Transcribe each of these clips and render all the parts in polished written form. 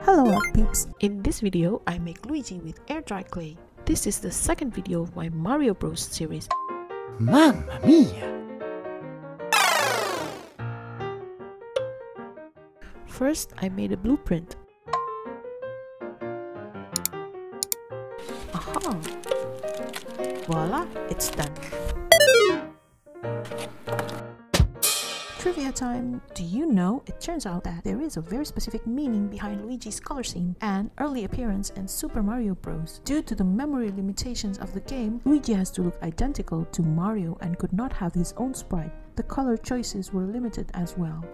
Hello art peeps! In this video, I make Luigi with air dry clay. This is the second video of my Mario Bros series. Mamma mia! First, I made a blueprint. Aha! Voila, it's done. Trivia time! Do you know, it turns out that there is a very specific meaning behind Luigi's color scheme and early appearance in Super Mario Bros. Due to the memory limitations of the game, Luigi has to look identical to Mario and could not have his own sprite. The color choices were limited as well.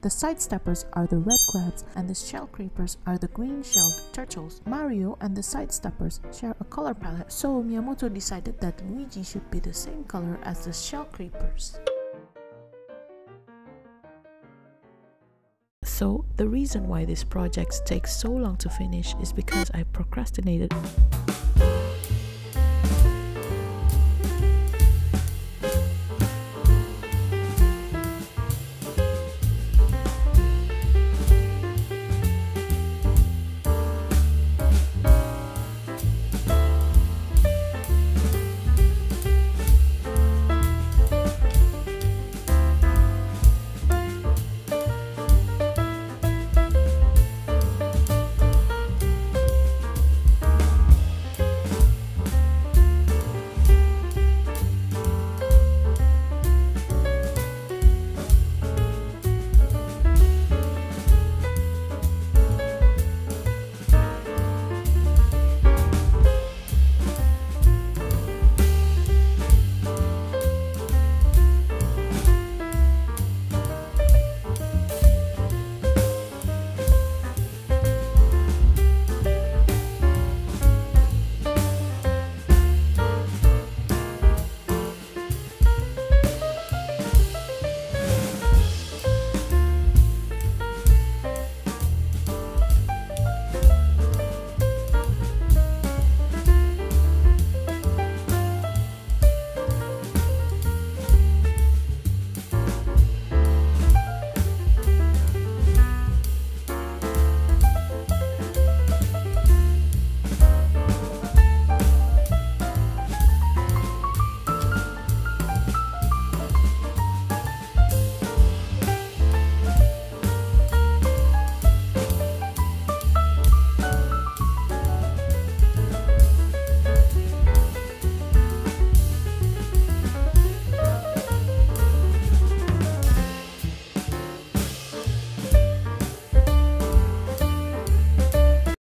The sidesteppers are the red crabs and the shell creepers are the green-shelled turtles. Mario and the sidesteppers share a color palette, so Miyamoto decided that Luigi should be the same color as the shell creepers. So, the reason why this project takes so long to finish is because I procrastinated.